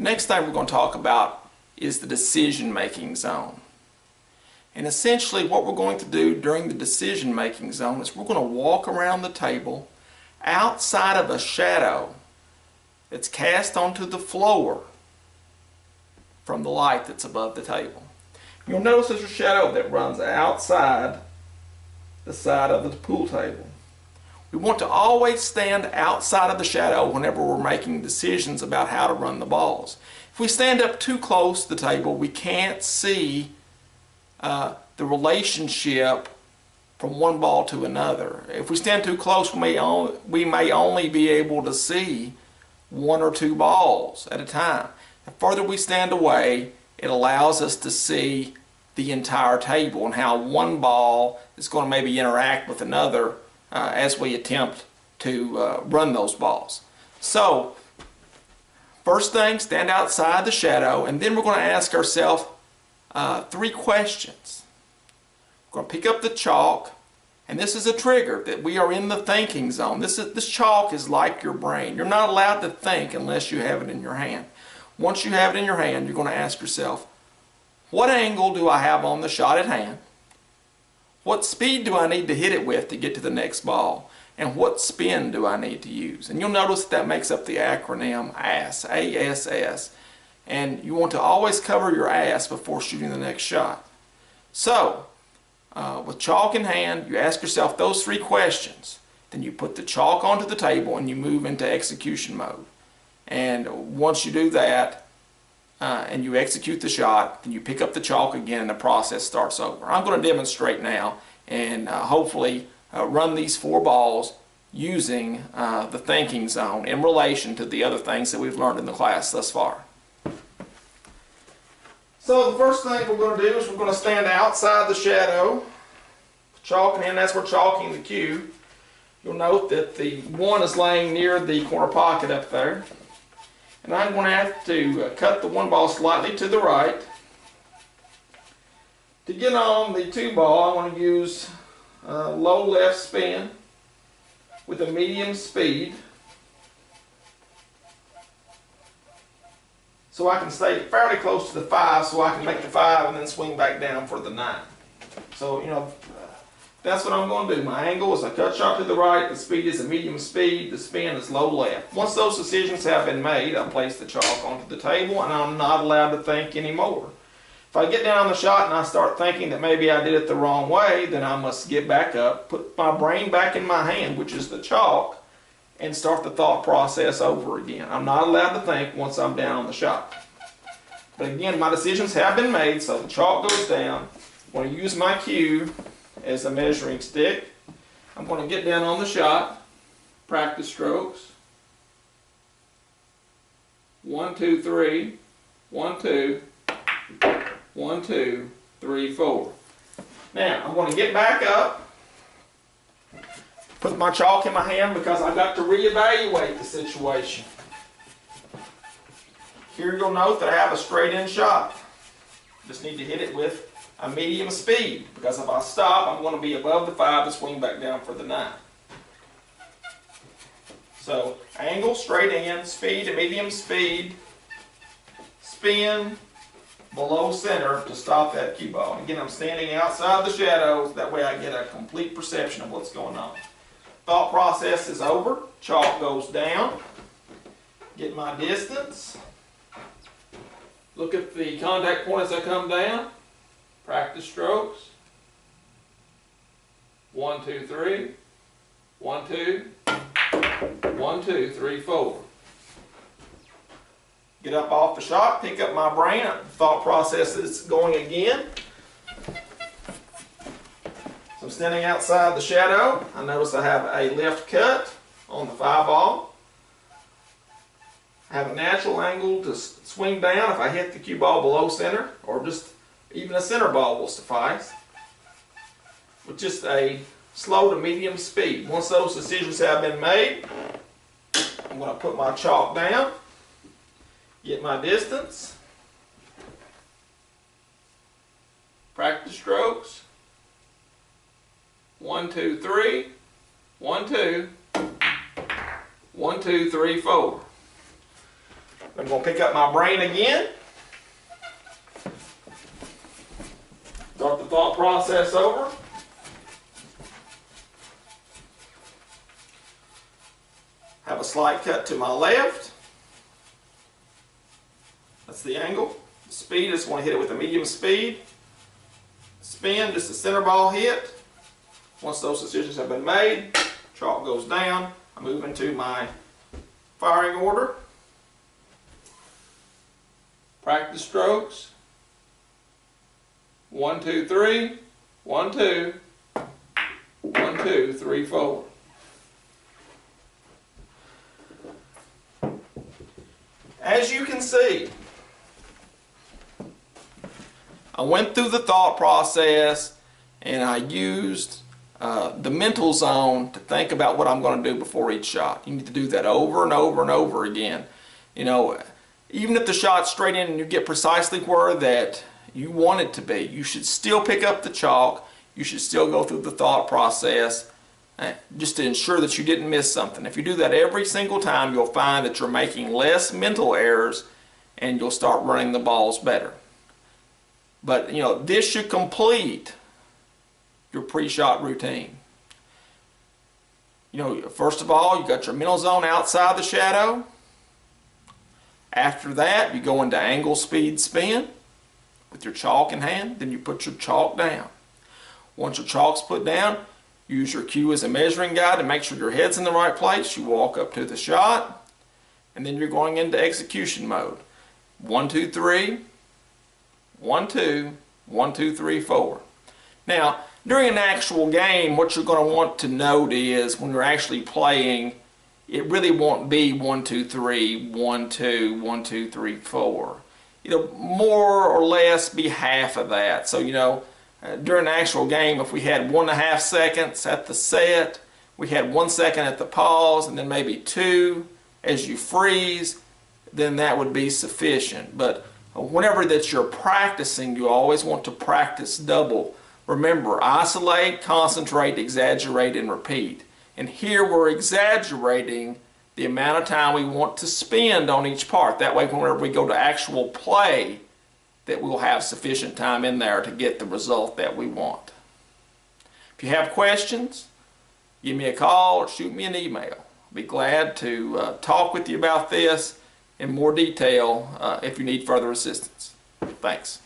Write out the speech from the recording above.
The next thing we're going to talk about is the decision-making zone. And essentially what we're going to do during the decision-making zone is we're going to walk around the table outside of a shadow that's cast onto the floor from the light that's above the table. You'll notice there's a shadow that runs outside the side of the pool table. We want to always stand outside of the shadow whenever we're making decisions about how to run the balls. If we stand up too close to the table, we can't see the relationship from one ball to another. If we stand too close, we may only be able to see one or two balls at a time. The further we stand away, it allows us to see the entire table and how one ball is going to maybe interact with another as we attempt to run those balls. So, first thing, stand outside the shadow, and then we're going to ask ourselves 3 questions. We're going to pick up the chalk, and this is a trigger that we are in the thinking zone. This chalk is like your brain. You're not allowed to think unless you have it in your hand. Once you have it in your hand, you're going to ask yourself, what angle do I have on the shot at hand? What speed do I need to hit it with to get to the next ball? And what spin do I need to use? And you'll notice that makes up the acronym ASS, A-S-S. And you want to always cover your ass before shooting the next shot. So, with chalk in hand, you ask yourself those 3 questions. Then you put the chalk onto the table and you move into execution mode. And once you do that, and you execute the shot, then you pick up the chalk again and the process starts over. I'm going to demonstrate now and hopefully run these 4 balls using the thinking zone in relation to the other things that we've learned in the class thus far. So the first thing we're going to do is we're going to stand outside the shadow, chalking in, as we're chalking the cue. You'll note that the 1 is laying near the corner pocket up there. And I'm going to have to cut the 1 ball slightly to the right. To get on the 2 ball, I want to use low left spin with a medium speed, so I can stay fairly close to the 5, so I can make the 5 and then swing back down for the 9. So, that's what I'm going to do. My angle is a cut shot to the right, the speed is a medium speed, the spin is low left. Once those decisions have been made, I place the chalk onto the table and I'm not allowed to think anymore. If I get down on the shot and I start thinking that maybe I did it the wrong way, then I must get back up, put my brain back in my hand, which is the chalk, and start the thought process over again. I'm not allowed to think once I'm down on the shot. But again, my decisions have been made, so the chalk goes down. I'm going to use my cue as a measuring stick. I'm going to get down on the shot, practice strokes. 1, 2, 3, 1, 2, 1, 2, 3, 4. Now, I'm going to get back up, put my chalk in my hand because I've got to reevaluate the situation. Here you'll note that I have a straight in shot. Just need to hit it with a medium speed, because if I stop, I'm going to be above the 5 and swing back down for the 9. So, angle, straight in, speed to medium speed, spin below center to stop that cue ball. Again, I'm standing outside the shadows, that way I get a complete perception of what's going on. Thought process is over, chalk goes down, get my distance, look at the contact point as I come down. Practice strokes. 1, 2, 3. 1, 2. 1, 2, 3, 4. Get up off the shot, pick up my brain. Thought process is going again. So I'm standing outside the shadow. I notice I have a left cut on the 5 ball. I have a natural angle to swing down if I hit the cue ball below center, or just even a center ball will suffice, with just a slow to medium speed. Once those decisions have been made, I'm going to put my chalk down, get my distance, practice strokes. 1, 2, 3. 1, 2. 1, 2, 3, 4. I'm going to pick up my brain again. Start the thought process over. Have a slight cut to my left. That's the angle. The speed, I just want to hit it with a medium speed. Spin, just a center ball hit. Once those decisions have been made, chalk goes down. I move into my firing order. Practice strokes. 1, 2, 3. 1, 2. 1, 2, 3, 4. As you can see, I went through the thought process and I used the mental zone to think about what I'm going to do before each shot. You need to do that over and over and over again. You know, even if the shot's straight in and you get precisely where that you want it to be, you should still pick up the chalk. You should still go through the thought process just to ensure that you didn't miss something. If you do that every single time, you'll find that you're making less mental errors and you'll start running the balls better. But you know, this should complete your pre-shot routine. You know, first of all, you got your mental zone outside the shadow. After that, you go into angle, speed, spin with your chalk in hand. Then you put your chalk down. Once your chalk's put down, use your cue as a measuring guide to make sure your head's in the right place. You walk up to the shot, and then you're going into execution mode. 1, 2, 3. 1, 2. 1, 2, 3, 4. Now, during an actual game, what you're going to want to note is when you're actually playing, it really won't be 1, 2, 3, 1, 2, 1, 2, 3, 4. It'll more or less be half of that. So, you know, during an actual game, if we had 1.5 seconds at the set, we had 1 second at the pause, and then maybe 2 as you freeze, then that would be sufficient. But whenever that you're practicing, you always want to practice double. Remember, isolate, concentrate, exaggerate, and repeat. And here we're exaggerating the amount of time we want to spend on each part. That way, whenever we go to actual play, that we'll have sufficient time in there to get the result that we want. If you have questions, give me a call or shoot me an email. I'll be glad to talk with you about this in more detail if you need further assistance. Thanks.